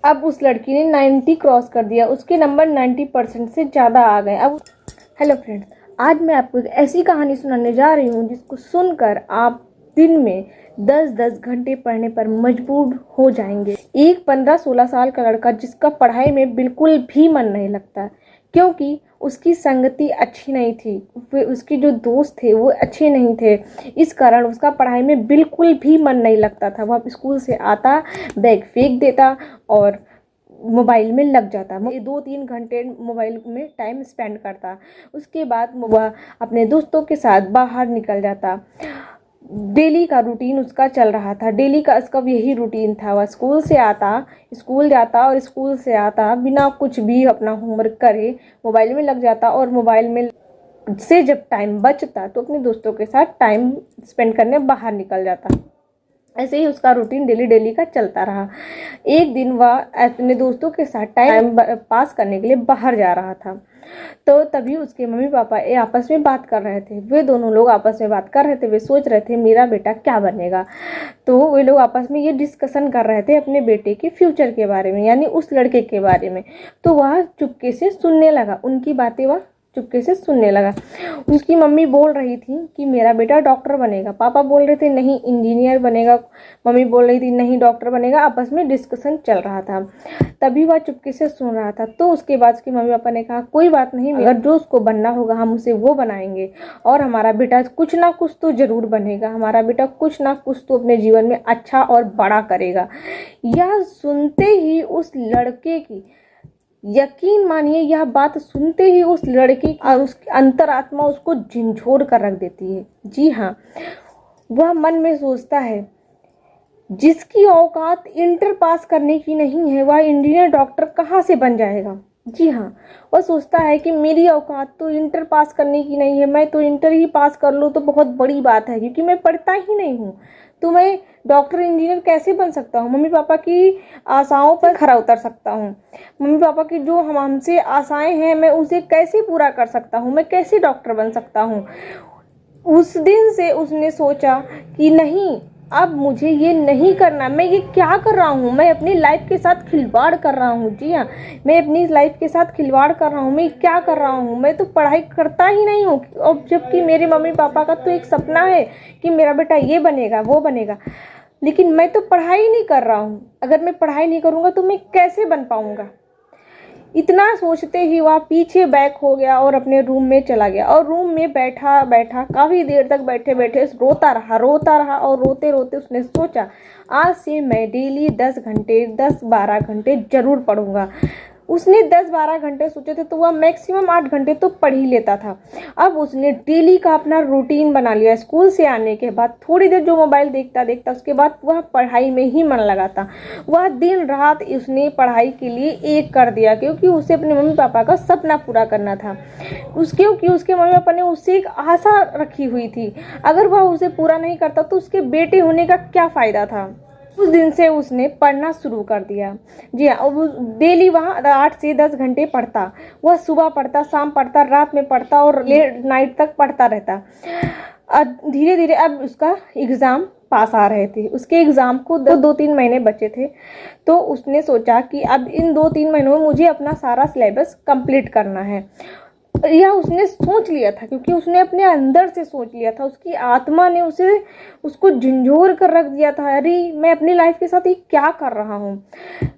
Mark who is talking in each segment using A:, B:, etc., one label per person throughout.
A: अब उस लड़की ने 90 क्रॉस कर दिया, उसके नंबर 90% से ज़्यादा आ गए। अब हेलो फ्रेंड्स, आज मैं आपको एक ऐसी कहानी सुनाने जा रही हूँ जिसको सुनकर आप दिन में 10-10 घंटे पढ़ने पर मजबूर हो जाएंगे। एक 15-16 साल का लड़का जिसका पढ़ाई में बिल्कुल भी मन नहीं लगता क्योंकि उसकी संगति अच्छी नहीं थी, उसके जो दोस्त थे वो अच्छे नहीं थे, इस कारण उसका पढ़ाई में बिल्कुल भी मन नहीं लगता था। वह स्कूल से आता, बैग फेंक देता और मोबाइल में लग जाता। 2-3 घंटे मोबाइल में टाइम स्पेंड करता। उसके बाद वह अपने दोस्तों के साथ बाहर निकल जाता। डेली का रूटीन उसका चल रहा था, डेली का इसका यही रूटीन था। वह स्कूल से आता, स्कूल जाता और स्कूल से आता बिना कुछ भी अपना होमवर्क करे मोबाइल में लग जाता और मोबाइल में से जब टाइम बचता तो अपने दोस्तों के साथ टाइम स्पेंड करने बाहर निकल जाता। ऐसे ही उसका रूटीन डेली डेली का चलता रहा। एक दिन वह अपने दोस्तों के साथ टाइम पास करने के लिए बाहर जा रहा था, तो तभी उसके मम्मी पापा आपस में बात कर रहे थे। वे दोनों लोग आपस में बात कर रहे थे, वे सोच रहे थे मेरा बेटा क्या बनेगा। तो वे लोग आपस में ये डिस्कशन कर रहे थे अपने बेटे के फ्यूचर के बारे में, यानी उस लड़के के बारे में। तो वह चुपके से सुनने लगा, उनकी बातें वह चुपके से सुनने लगा। उसकी मम्मी बोल रही थी कि मेरा बेटा डॉक्टर बनेगा, पापा बोल रहे थे नहीं इंजीनियर बनेगा, मम्मी बोल रही थी नहीं डॉक्टर बनेगा। आपस में डिस्कशन चल रहा था, तभी वह चुपके से सुन रहा था। तो उसके बाद उसके मम्मी पापा ने कहा कोई बात नहीं, अगर जो उसको बनना होगा हम उसे वो बनाएंगे और हमारा बेटा कुछ ना कुछ तो जरूर बनेगा, हमारा बेटा कुछ ना कुछ तो अपने जीवन में अच्छा और बड़ा करेगा। यह सुनते ही उस लड़के की, यकीन मानिए यह बात सुनते ही उस लड़के की उसकी अंतरात्मा उसको झंझोर कर रख देती है। जी हाँ, वह मन में सोचता है जिसकी औकात इंटर पास करने की नहीं है वह इंजीनियर डॉक्टर कहाँ से बन जाएगा। जी हाँ, वह सोचता है कि मेरी औकात तो इंटर पास करने की नहीं है, मैं तो इंटर ही पास कर लूँ तो बहुत बड़ी बात है क्योंकि मैं पढ़ता ही नहीं हूँ, तो मैं डॉक्टर इंजीनियर कैसे बन सकता हूँ, मम्मी पापा की आशाओं पर खरा उतर सकता हूँ, मम्मी पापा की जो हमसे आशाएं हैं मैं उसे कैसे पूरा कर सकता हूँ, मैं कैसे डॉक्टर बन सकता हूँ। उस दिन से उसने सोचा कि नहीं, अब मुझे ये नहीं करना, मैं ये क्या कर रहा हूँ, मैं अपनी लाइफ के साथ खिलवाड़ कर रहा हूँ। जी हाँ, मैं अपनी लाइफ के साथ खिलवाड़ कर रहा हूँ, मैं क्या कर रहा हूँ, मैं तो पढ़ाई करता ही नहीं हूँ और जबकि मेरे मम्मी पापा का तो एक सपना है कि मेरा बेटा ये बनेगा वो बनेगा, लेकिन मैं तो पढ़ाई नहीं कर रहा हूँ। अगर मैं पढ़ाई नहीं करूँगा तो मैं कैसे बन पाऊँगा। इतना सोचते ही वह पीछे बैक हो गया और अपने रूम में चला गया और रूम में बैठा बैठा काफ़ी देर तक बैठे बैठे रोता रहा और रोते रोते उसने सोचा आज से मैं डेली 10-12 घंटे ज़रूर पढ़ूंगा। उसने 10-12 घंटे सोचे थे तो वह मैक्सिमम 8 घंटे तो पढ़ ही लेता था। अब उसने डेली का अपना रूटीन बना लिया। स्कूल से आने के बाद थोड़ी देर जो मोबाइल देखता देखता उसके बाद वह पढ़ाई में ही मन लगाता। वह दिन रात उसने पढ़ाई के लिए एक कर दिया क्योंकि उसे अपने मम्मी पापा का सपना पूरा करना था। क्योंकि उसके मम्मी पापा ने उससे एक आशा रखी हुई थी, अगर वह उसे पूरा नहीं करता तो उसके बेटे होने का क्या फ़ायदा था। उस दिन से उसने पढ़ना शुरू कर दिया। जी हाँ, डेली वहाँ 8 से 10 घंटे पढ़ता। वह सुबह पढ़ता, शाम पढ़ता, रात में पढ़ता और लेट नाइट तक पढ़ता रहता। धीरे धीरे अब उसका एग्ज़ाम पास आ रहे थे, उसके एग्ज़ाम को 2-3 महीने बचे थे। तो उसने सोचा कि अब इन 2-3 महीनों में मुझे अपना सारा सिलेबस कंप्लीट करना है। यह उसने सोच लिया था क्योंकि उसने अपने अंदर से सोच लिया था, उसकी आत्मा ने उसको झंझोर कर रख दिया था। अरे मैं अपनी लाइफ के साथ ये क्या कर रहा हूँ।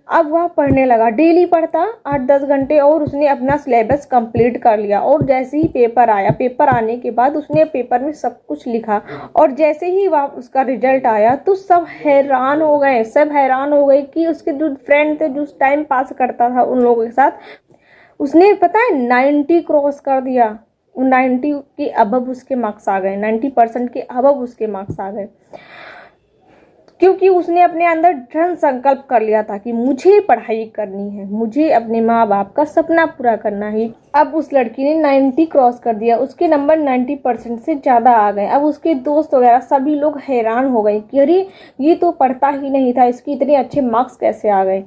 A: अब वह पढ़ने लगा, डेली पढ़ता 8-10 घंटे और उसने अपना सिलेबस कंप्लीट कर लिया। और जैसे ही पेपर आया, पेपर आने के बाद उसने पेपर में सब कुछ लिखा और जैसे ही वह उसका रिजल्ट आया तो सब हैरान हो गए कि उसके जो फ्रेंड थे जो टाइम पास करता था उन लोगों के साथ, उसने पता है 90 क्रॉस कर दिया। 90 के अबव उसके मार्क्स आ गए, 90% के अबव उसके मार्क्स आ गए क्योंकि उसने अपने अंदर दृढ़ संकल्प कर लिया था कि मुझे पढ़ाई करनी है, मुझे अपने माँ बाप का सपना पूरा करना है। अब उस लड़की ने 90 क्रॉस कर दिया, उसके नंबर 90% से ज़्यादा आ गए। अब उसके दोस्त वगैरह सभी लोग हैरान हो गए कि अरे ये तो पढ़ता ही नहीं था, इसकी इतने अच्छे मार्क्स कैसे आ गए।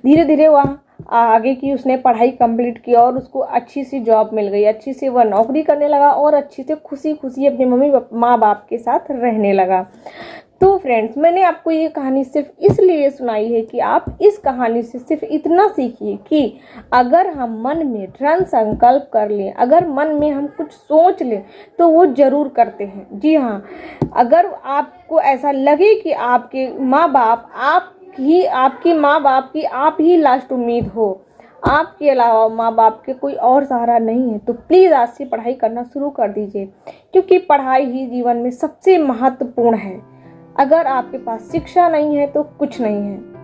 A: धीरे धीरे वह आगे की उसने पढ़ाई कंप्लीट की और उसको अच्छी सी जॉब मिल गई, अच्छी सी वह नौकरी करने लगा और अच्छी से खुशी खुशी अपने मम्मी माँ बाप के साथ रहने लगा। तो फ्रेंड्स, मैंने आपको ये कहानी सिर्फ इसलिए सुनाई है कि आप इस कहानी से सिर्फ इतना सीखिए कि अगर हम मन में दृढ़ संकल्प कर लें, अगर मन में हम कुछ सोच लें तो वो ज़रूर करते हैं। जी हाँ, अगर आपको ऐसा लगे कि आपके माँ बाप आपके माँ बाप की आप ही लास्ट उम्मीद हो, आपके अलावा माँ बाप के कोई और सहारा नहीं है, तो प्लीज़ आज से पढ़ाई करना शुरू कर दीजिए, क्योंकि पढ़ाई ही जीवन में सबसे महत्वपूर्ण है। अगर आपके पास शिक्षा नहीं है तो कुछ नहीं है।